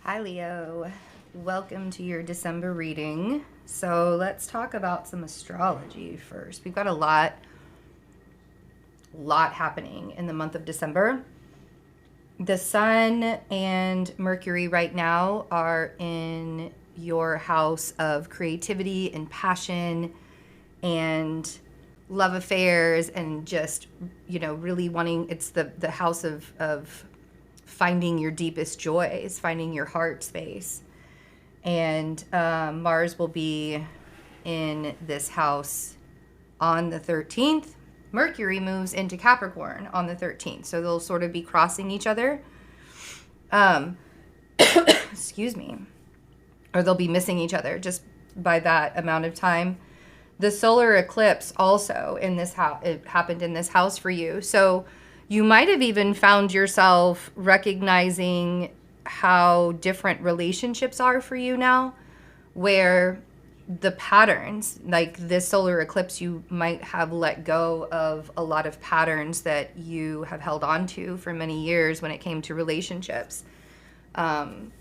Hi Leo, welcome to your December reading. So let's talk about some astrology first. We've got a lot happening in the month of December. The Sun and Mercury right now are in your house of creativity and passion and love affairs and just, really wanting, it's the house of finding your deepest joys, finding your heart space. And Mars will be in this house on the 13th. Mercury moves into Capricorn on the 13th. So they'll sort of be crossing each other. Excuse me. Or they'll be missing each other just by that amount of time. The solar eclipse also in this house, it happened in this house for you. So you might have even found yourself recognizing how different relationships are for you now, where the patterns, like this solar eclipse, you might have let go of a lot of patterns that you have held on to for many years when it came to relationships.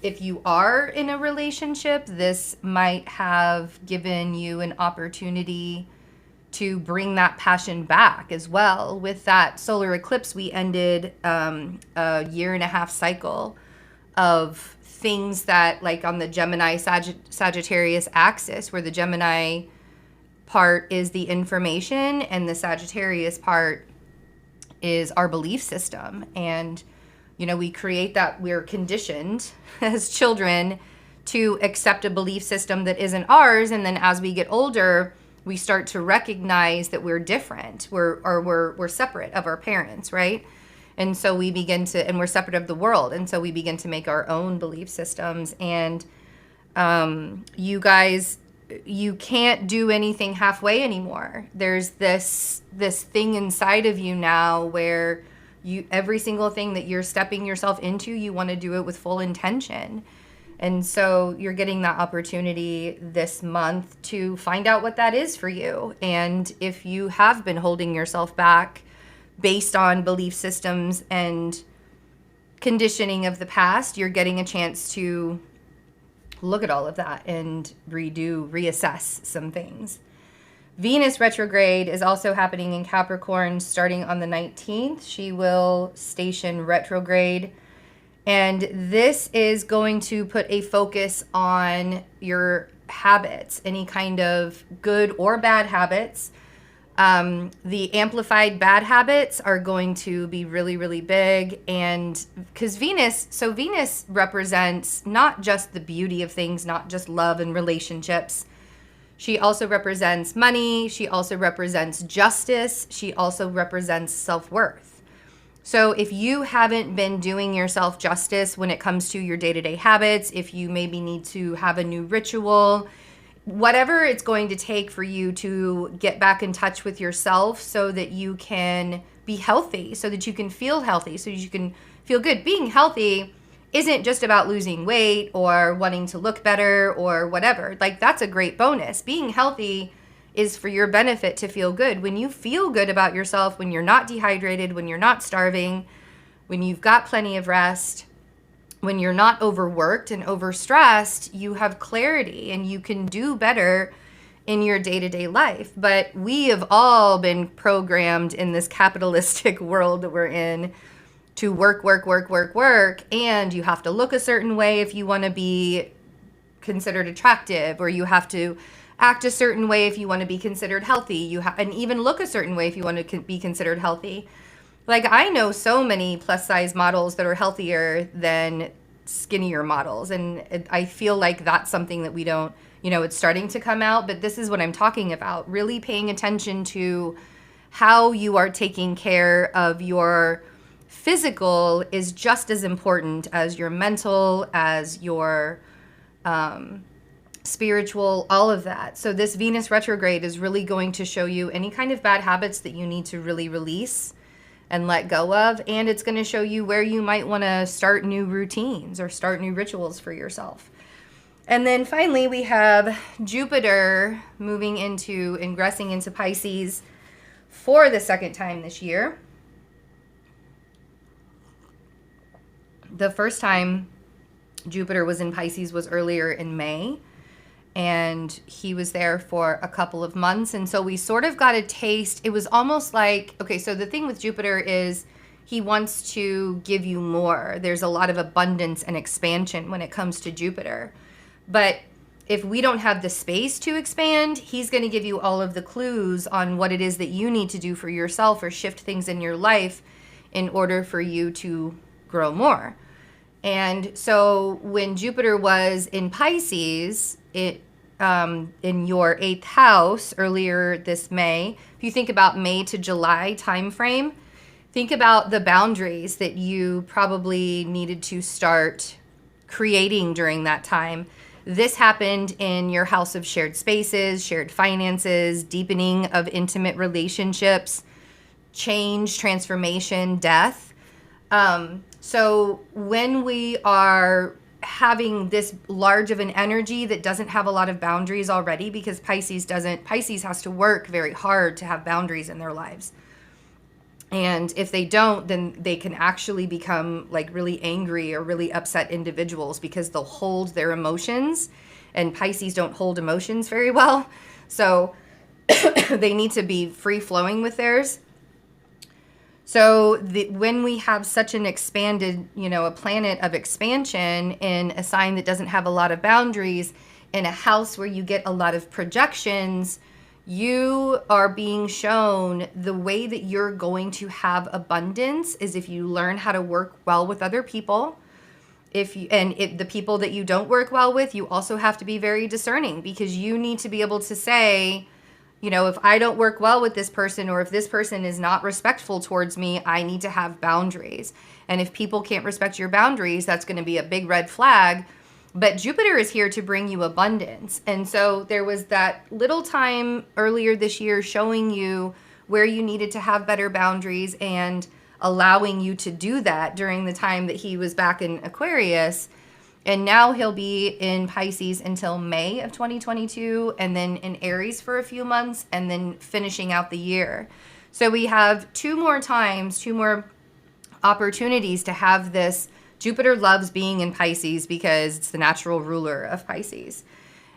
If you are in a relationship, this might have given you an opportunity to bring that passion back as well. With that solar eclipse, we ended a 1.5-year cycle of things that, like on the Gemini Sagittarius axis, where the Gemini part is the information and the Sagittarius part is our belief system. And we create that, we're conditioned as children to accept a belief system that isn't ours. And then as we get older, we start to recognize that we're different. We're separate of our parents, right? And so we begin to, and we're separate of the world. And so we begin to make our own belief systems. And you guys, you can't do anything halfway anymore. There's this thing inside of you now where every single thing that you're stepping yourself into, you want to do it with full intention. And so you're getting that opportunity this month to find out what that is for you. And if you have been holding yourself back based on belief systems and conditioning of the past, you're getting a chance to look at all of that and reassess some things. Venus retrograde is also happening in Capricorn starting on the 19th. She will station retrograde. And this is going to put a focus on your habits, any kind of good or bad habits. The amplified bad habits are going to be really, really big. And because Venus represents not just the beauty of things, not just love and relationships. She also represents money. She also represents justice. She also represents self-worth. So if you haven't been doing yourself justice when it comes to your day-to-day habits, if you maybe need to have a new ritual, whatever it's going to take for you to get back in touch with yourself so that you can be healthy, so that you can feel healthy, so that you can feel good. Being healthy isn't just about losing weight or wanting to look better or whatever. Like, that's a great bonus. Being healthy is for your benefit to feel good. When you feel good about yourself, when you're not dehydrated, when you're not starving, when you've got plenty of rest, when you're not overworked and overstressed, you have clarity and you can do better in your day-to-day life. But we have all been programmed in this capitalistic world that we're in to work, and you have to look a certain way if you want to be considered attractive, or you have to act a certain way if you want to be considered healthy. And even look a certain way if you want to be considered healthy. Like, I know so many plus size models that are healthier than skinnier models. And I feel like that's something that we don't, it's starting to come out, but this is what I'm talking about. Really paying attention to how you are taking care of your physical is just as important as your mental, as your spiritual, all of that. So this Venus retrograde is really going to show you any kind of bad habits that you need to really release and let go of. And it's going to show you where you might want to start new routines or start new rituals for yourself. And then finally, we have Jupiter moving into, ingressing into Pisces for the second time this year. The first time Jupiter was in Pisces was earlier in May, and he was there for a couple of months. And so we sort of got a taste. It was almost like, okay, so the thing with Jupiter is he wants to give you more. There's a lot of abundance and expansion when it comes to Jupiter. But if we don't have the space to expand, he's going to give you all of the clues on what it is that you need to do for yourself or shift things in your life in order for you to grow more. And so when Jupiter was in Pisces, in your 8th house earlier this May, if you think about May to July timeframe, think about the boundaries that you probably needed to start creating during that time. This happened in your house of shared spaces, shared finances, deepening of intimate relationships, change, transformation, death. So when we are having this large of an energy that doesn't have a lot of boundaries already, because Pisces has to work very hard to have boundaries in their lives. And if they don't, then they can actually become like really angry or really upset individuals because they'll hold their emotions, and Pisces don't hold emotions very well. So they need to be free flowing with theirs. So when we have such an expanded, a planet of expansion in a sign that doesn't have a lot of boundaries, in a house where you get a lot of projections, you are being shown the way that you're going to have abundance is if you learn how to work well with other people. The people that you don't work well with, you also have to be very discerning, because you need to be able to say, if I don't work well with this person, or if this person is not respectful towards me, I need to have boundaries. And if people can't respect your boundaries, that's going to be a big red flag. But Jupiter is here to bring you abundance. And so there was that little time earlier this year showing you where you needed to have better boundaries and allowing you to do that during the time that he was back in Aquarius. And now he'll be in Pisces until May of 2022, and then in Aries for a few months, and then finishing out the year. So we have two more opportunities to have this. Jupiter loves being in Pisces because it's the natural ruler of Pisces.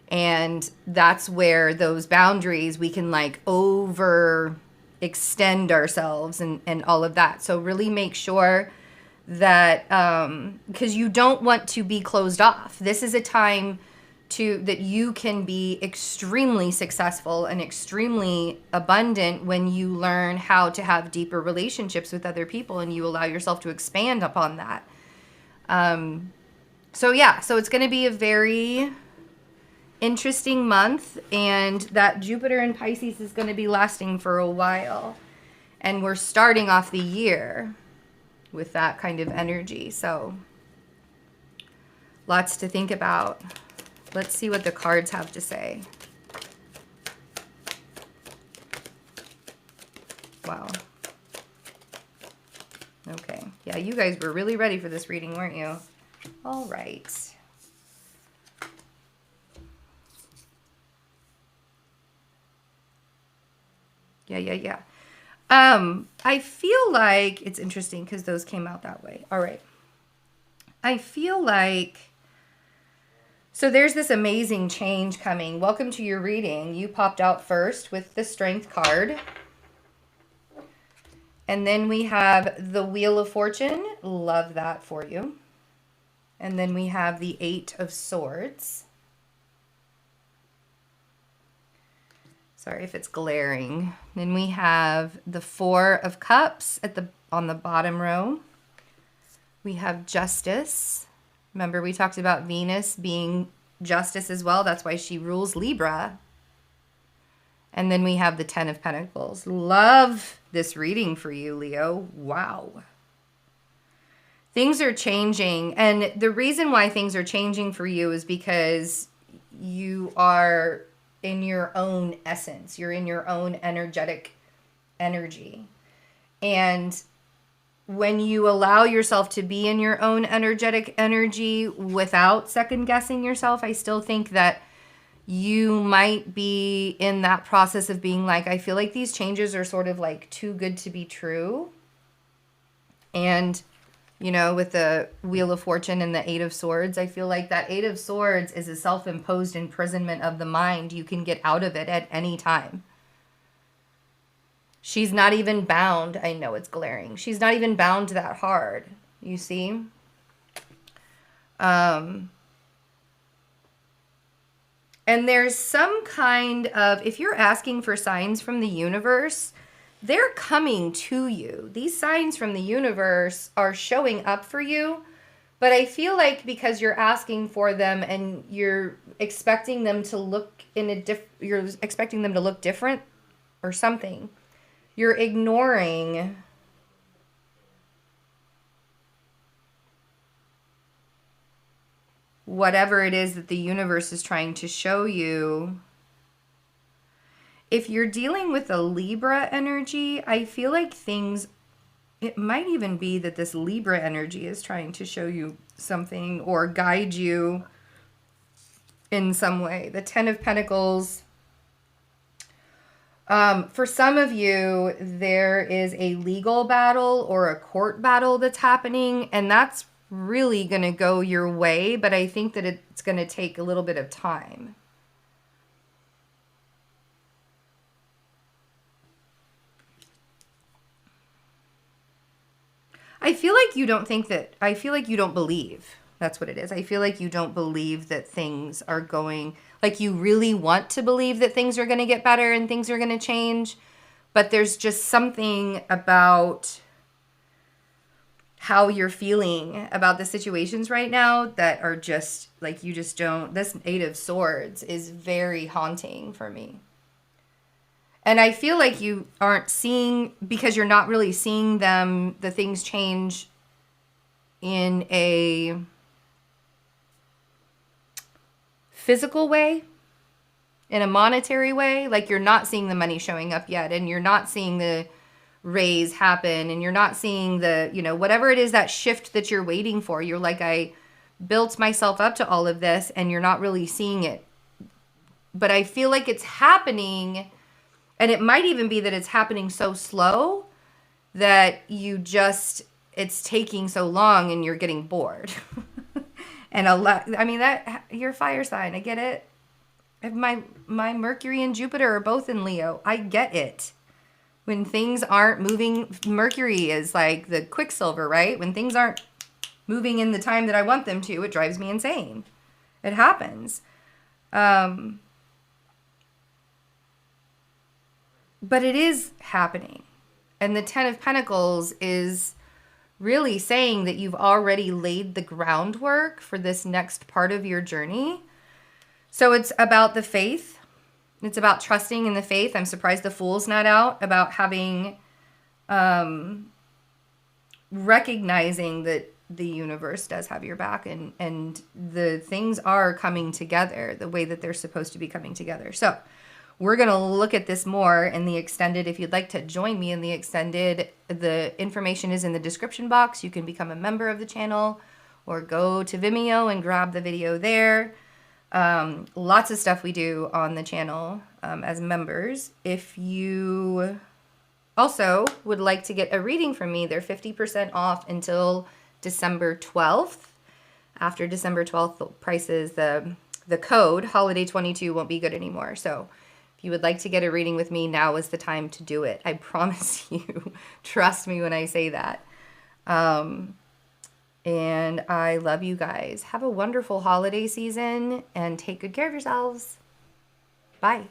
And that's where those boundaries, we can overextend ourselves and all of that. So really make sure that, because you don't want to be closed off. This is a time that you can be extremely successful and extremely abundant when you learn how to have deeper relationships with other people and you allow yourself to expand upon that. So it's going to be a very interesting month, and that Jupiter in Pisces is going to be lasting for a while. And we're starting off the year with that kind of energy. So lots to think about. Let's see what the cards have to say. Wow. Okay. Yeah, you guys were really ready for this reading, weren't you? All right. Yeah. I feel like it's interesting because those came out that way. All right. I feel like, so there's this amazing change coming. Welcome to your reading. You popped out first with the Strength card. And then we have the Wheel of Fortune. Love that for you. And then we have the 8 of Swords. Sorry if it's glaring. Then we have the 4 of Cups on the bottom row. We have Justice. Remember, we talked about Venus being justice as well. That's why she rules Libra. And then we have the 10 of Pentacles. Love this reading for you, Leo. Wow. Things are changing. And the reason why things are changing for you is because you are in your own essence. You're in your own energetic energy. And when you allow yourself to be in your own energetic energy without second guessing yourself, I still think that you might be in that process of being like, I feel like these changes are sort of like too good to be true. And You know, with the Wheel of Fortune and the Eight of Swords, I feel like that Eight of Swords is a self-imposed imprisonment of the mind. You can get out of it at any time. She's not even bound. I know it's glaring. She's not even bound that hard. You see? And there's some kind of, if you're asking for signs from the universe, they're coming to you. These signs from the universe are showing up for you. But I feel like because you're asking for them and you're expecting them to look you're expecting them to look different or something, you're ignoring whatever it is that the universe is trying to show you. If you're dealing with a Libra energy, I feel like it might even be that this Libra energy is trying to show you something or guide you in some way. The Ten of Pentacles. For some of you, there is a legal battle or a court battle that's happening, and that's really going to go your way, but I think that it's going to take a little bit of time. I feel like you don't believe. That's what it is. I feel like you don't believe that things are going, like you really want to believe that things are going to get better and things are going to change, but there's just something about how you're feeling about the situations right now that are just like, you just don't. This Eight of Swords is very haunting for me. And I feel like you aren't seeing, because you're not really seeing the things change in a physical way, in a monetary way. Like you're not seeing the money showing up yet, and you're not seeing the raise happen, and you're not seeing the, whatever it is, that shift that you're waiting for. You're like, I built myself up to all of this, and you're not really seeing it. But I feel like it's happening. And it might even be that it's happening so slow that it's taking so long and you're getting bored. And you're a fire sign. I get it. My Mercury and Jupiter are both in Leo. I get it. When things aren't moving, Mercury is like the quicksilver, right? When things aren't moving in the time that I want them to, it drives me insane. It happens. But it is happening. And the Ten of Pentacles is really saying that you've already laid the groundwork for this next part of your journey. So it's about the faith. It's about trusting in the faith. I'm surprised the Fool's not out, about having, recognizing that the universe does have your back, and the things are coming together the way that they're supposed to be coming together. So we're going to look at this more in the extended. If you'd like to join me in the extended, the information is in the description box. You can become a member of the channel or go to Vimeo and grab the video there. Lots of stuff we do on the channel as members. If you also would like to get a reading from me, they're 50% off until December 12th. After December 12th, the prices, the code holiday 22 won't be good anymore. So if you would like to get a reading with me, now is the time to do it. I promise you. Trust me when I say that. And I love you guys. Have a wonderful holiday season and take good care of yourselves. Bye.